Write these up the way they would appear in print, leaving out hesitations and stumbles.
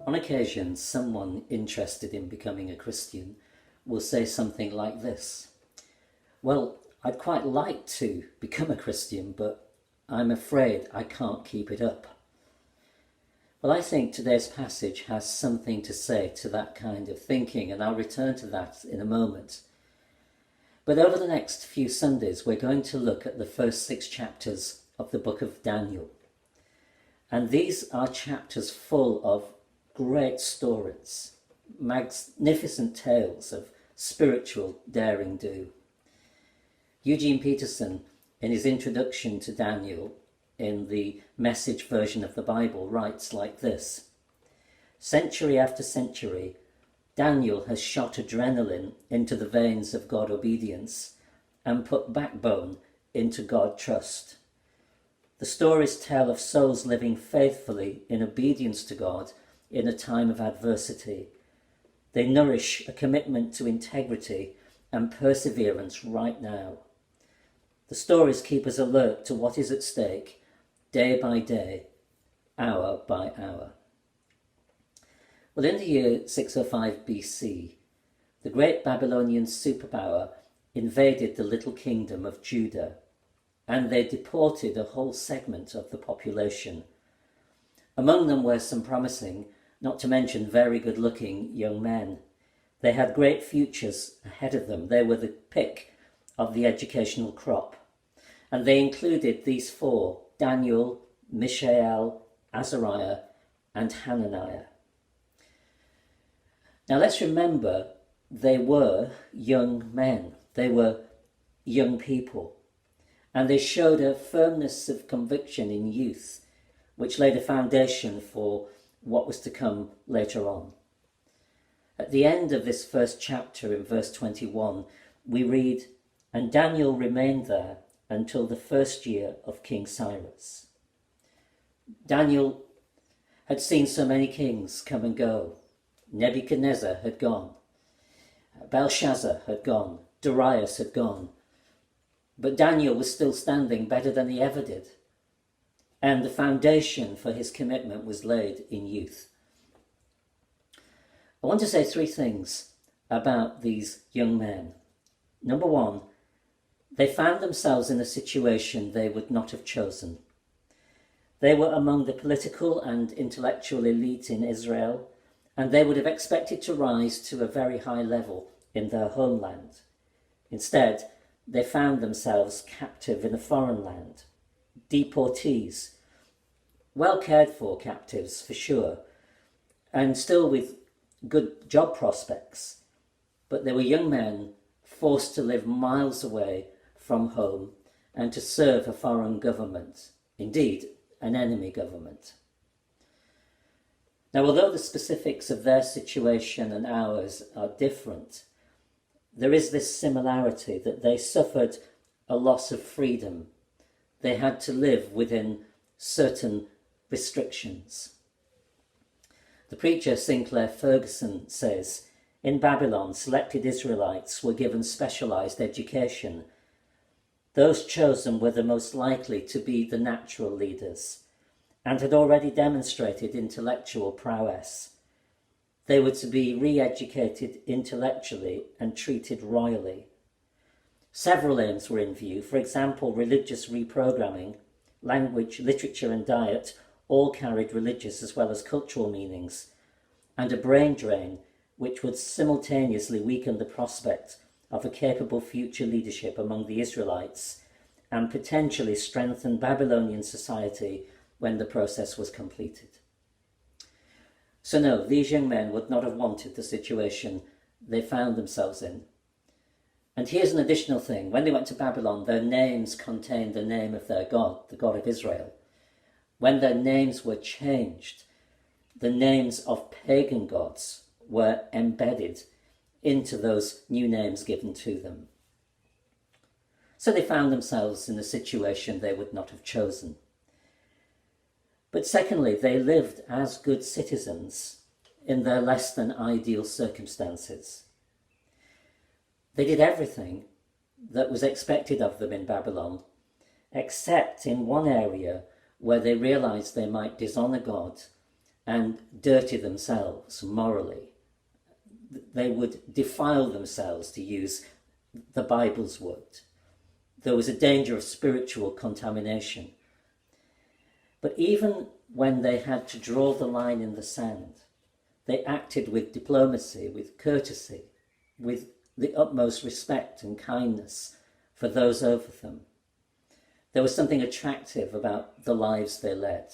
On occasion, someone interested in becoming a Christian will say something like this: well, I'd quite like to become a Christian, but I'm afraid I can't keep it up. Well, I think today's passage has something to say to that kind of thinking, and I'll return to that in a moment. But over the next few Sundays, we're going to look at the first 6 chapters of the book of Daniel. And these are chapters full of great stories, magnificent tales of spiritual daring-do. Eugene Peterson, in his introduction to Daniel in the Message version of the Bible, writes like this: century after century, Daniel has shot adrenaline into the veins of God obedience and put backbone into God trust. The stories tell of souls living faithfully in obedience to God in a time of adversity. They nourish a commitment to integrity and perseverance right now. The stories keep us alert to what is at stake, day by day, hour by hour. Well, in the year 605 BC, the great Babylonian superpower invaded the little kingdom of Judah, and they deported a whole segment of the population. Among them were some promising, not to mention very good-looking young men. They had great futures ahead of them. They were the pick of the educational crop. And they included these 4: Daniel, Mishael, Azariah, and Hananiah. Now let's remember, they were young men. They were young people. And they showed a firmness of conviction in youth, which laid a foundation for what was to come later on. At the end of this first chapter, in verse 21, we read, "And Daniel remained there until the first year of King Cyrus." Daniel had seen so many kings come and go. Nebuchadnezzar had gone. Belshazzar had gone. Darius had gone. But Daniel was still standing better than he ever did. And the foundation for his commitment was laid in youth. I want to say 3 things about these young men. Number 1, they found themselves in a situation they would not have chosen. They were among the political and intellectual elite in Israel, and they would have expected to rise to a very high level in their homeland. Instead, they found themselves captive in a foreign land, deportees, well cared for captives for sure, and still with good job prospects, but they were young men forced to live miles away from home and to serve a foreign government, indeed an enemy government. Now, although the specifics of their situation and ours are different, there is this similarity that they suffered a loss of freedom. They had to live within certain restrictions. The preacher Sinclair Ferguson says, in Babylon, selected Israelites were given specialized education. Those chosen were the most likely to be the natural leaders and had already demonstrated intellectual prowess. They were to be re-educated intellectually and treated royally. Several aims were in view. For example, religious reprogramming, language, literature and diet all carried religious as well as cultural meanings, and a brain drain which would simultaneously weaken the prospect of a capable future leadership among the Israelites and potentially strengthen Babylonian society when the process was completed. So no, these young men would not have wanted the situation they found themselves in. And here's an additional thing. When they went to Babylon, their names contained the name of their God, the God of Israel. When their names were changed, the names of pagan gods were embedded into those new names given to them. So they found themselves in a situation they would not have chosen. But secondly, they lived as good citizens in their less than ideal circumstances. They did everything that was expected of them in Babylon, except in one area where they realized they might dishonor God and dirty themselves morally. They would defile themselves, to use the Bible's word. There was a danger of spiritual contamination. But even when they had to draw the line in the sand, they acted with diplomacy, with courtesy, with the utmost respect and kindness for those over them. There was something attractive about the lives they led.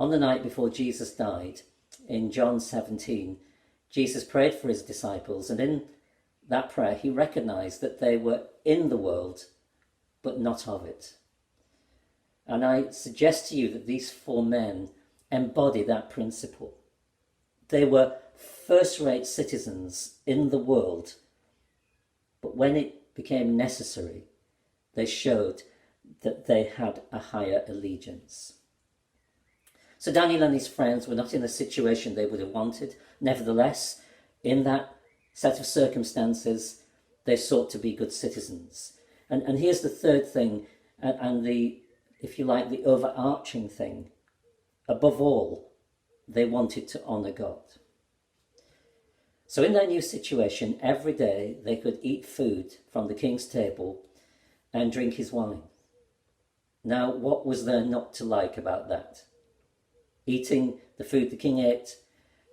On the night before Jesus died, in John 17, Jesus prayed for his disciples, and in that prayer he recognized that they were in the world, but not of it. And I suggest to you that these 4 men embody that principle. They were first-rate citizens in the world, but when it became necessary, they showed that they had a higher allegiance. So Daniel and his friends were not in the situation they would have wanted. Nevertheless, in that set of circumstances, they sought to be good citizens. And here's the third thing, and the, if you like, the overarching thing. Above all, they wanted to honour God. So in their new situation, every day they could eat food from the king's table and drink his wine. Now, what was there not to like about that? Eating the food the king ate,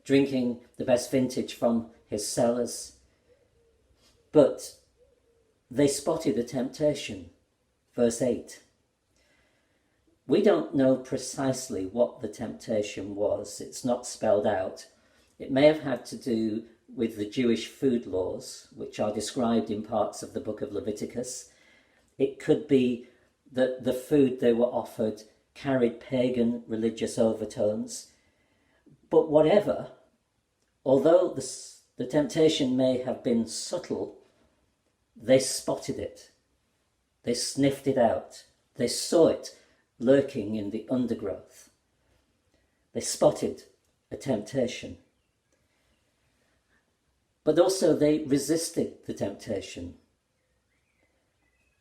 drinking the best vintage from his cellars. But they spotted a temptation. Verse 8. We don't know precisely what the temptation was. It's not spelled out. It may have had to do with the Jewish food laws, which are described in parts of the book of Leviticus. It could be that the food they were offered carried pagan religious overtones. But whatever, although the temptation may have been subtle, they spotted it. They sniffed it out. They saw it lurking in the undergrowth. They spotted a temptation. But also they resisted the temptation.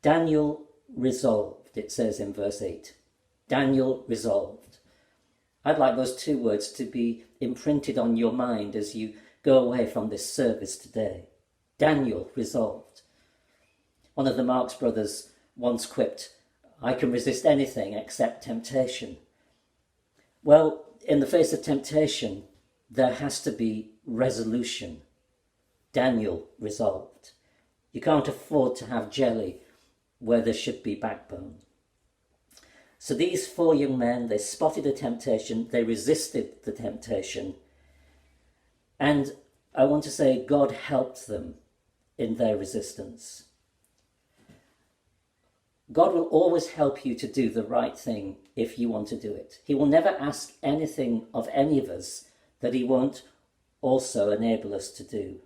Daniel resolved, it says in verse 8. Daniel resolved. I'd like those 2 words to be imprinted on your mind as you go away from this service today. Daniel resolved. One of the Marx brothers once quipped, I can resist anything except temptation. Well, in the face of temptation, there has to be resolution. Daniel resolved. You can't afford to have jelly where there should be backbone. So these 4 young men, they spotted a temptation, they resisted the temptation, and I want to say God helped them in their resistance. God will always help you to do the right thing if you want to do it. He will never ask anything of any of us that he won't also enable us to do.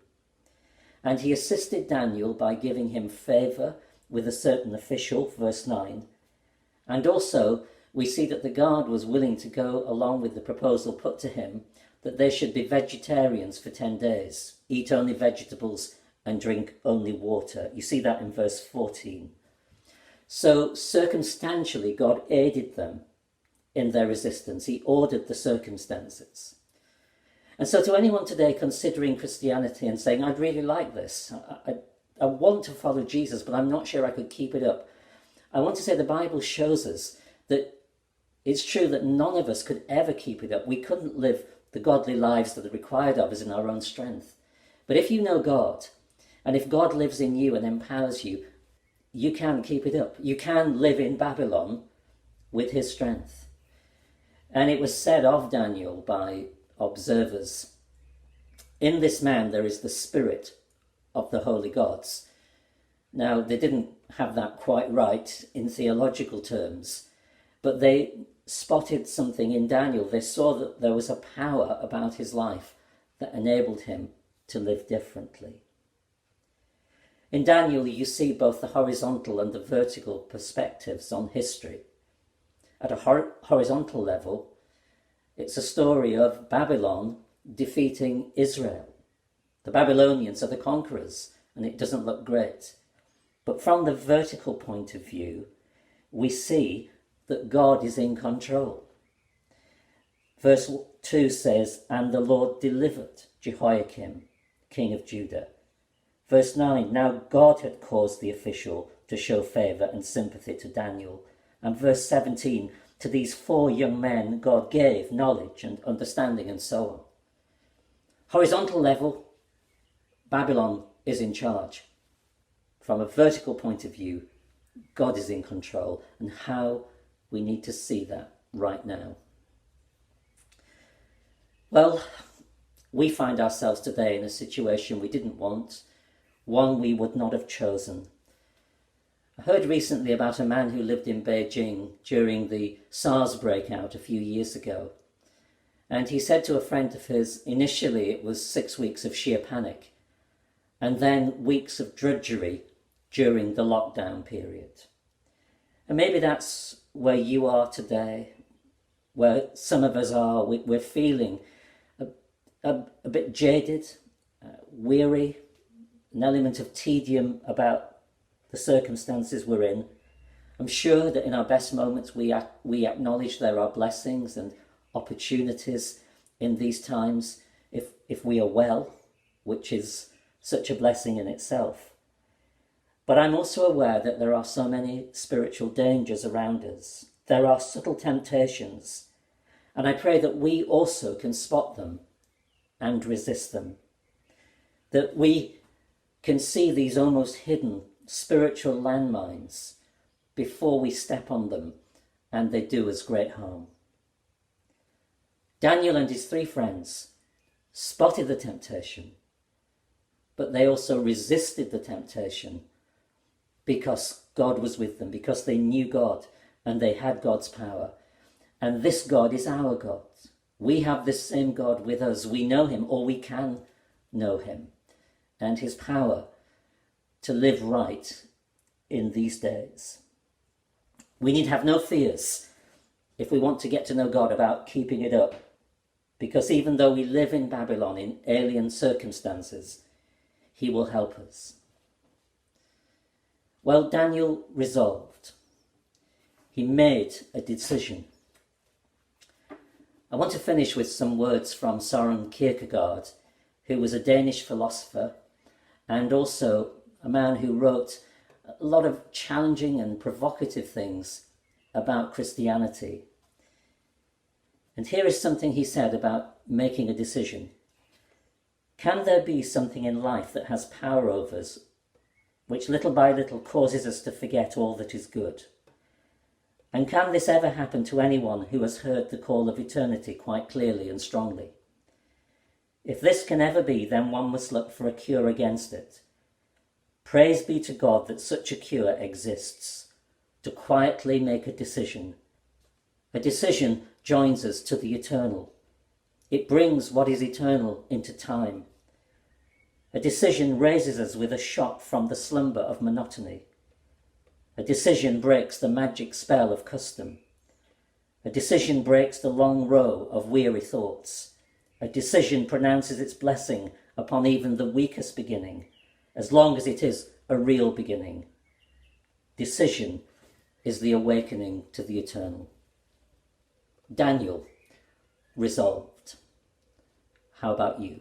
And he assisted Daniel by giving him favour with a certain official, verse 9. And also, we see that the guard was willing to go along with the proposal put to him that they should be vegetarians for 10 days, eat only vegetables and drink only water. You see that in verse 14. So circumstantially, God aided them in their resistance. He ordered the circumstances. And so to anyone today considering Christianity and saying, I'd really like this, I want to follow Jesus, but I'm not sure I could keep it up, I want to say the Bible shows us that it's true that none of us could ever keep it up. We couldn't live the godly lives that are required of us in our own strength. But if you know God, and if God lives in you and empowers you, you can keep it up. You can live in Babylon with his strength. And it was said of Daniel by observers, in this man there is the spirit of the holy gods. Now, they didn't have that quite right in theological terms, but they spotted something in Daniel. They saw that there was a power about his life that enabled him to live differently. In Daniel, you see both the horizontal and the vertical perspectives on history. At a horizontal level, it's a story of Babylon defeating Israel. The Babylonians are the conquerors, and it doesn't look great. But from the vertical point of view, we see that God is in control. Verse 2 says, "And the Lord delivered Jehoiakim, king of Judah." Verse 9, "Now God had caused the official to show favour and sympathy to Daniel." And verse 17, "To these 4 young men God gave knowledge and understanding," and so on. Horizontal level, Babylon is in charge. From a vertical point of view, God is in control, and how we need to see that right now. Well, we find ourselves today in a situation we didn't want, one we would not have chosen. I heard recently about a man who lived in Beijing during the SARS breakout a few years ago. And he said to a friend of his, initially it was 6 weeks of sheer panic, and then weeks of drudgery during the lockdown period. And maybe that's where you are today, where some of us are. We're feeling a bit jaded, weary, an element of tedium about the circumstances we're in. I'm sure that in our best moments we acknowledge there are blessings and opportunities in these times if we are well, which is such a blessing in itself. But I'm also aware that there are so many spiritual dangers around us. There are subtle temptations, and I pray that we also can spot them and resist them. That we can see these almost hidden spiritual landmines before we step on them and they do us great harm. Daniel and his 3 friends spotted the temptation, but they also resisted the temptation because God was with them, because they knew God and they had God's power. And this God is our God. We have this same God with us. We know him, or we can know him, and his power to live right in these days. We need have no fears if we want to get to know God about keeping it up, because even though we live in Babylon in alien circumstances, he will help us. Well, Daniel resolved. He made a decision. I want to finish with some words from Søren Kierkegaard, who was a Danish philosopher and also a man who wrote a lot of challenging and provocative things about Christianity. And here is something he said about making a decision. Can there be something in life that has power over us, which little by little causes us to forget all that is good? And can this ever happen to anyone who has heard the call of eternity quite clearly and strongly? If this can ever be, then one must look for a cure against it. Praise be to God that such a cure exists, to quietly make a decision. A decision joins us to the eternal. It brings what is eternal into time. A decision raises us with a shock from the slumber of monotony. A decision breaks the magic spell of custom. A decision breaks the long row of weary thoughts. A decision pronounces its blessing upon even the weakest beginning, as long as it is a real beginning. Decision is the awakening to the eternal. Daniel resolved. How about you?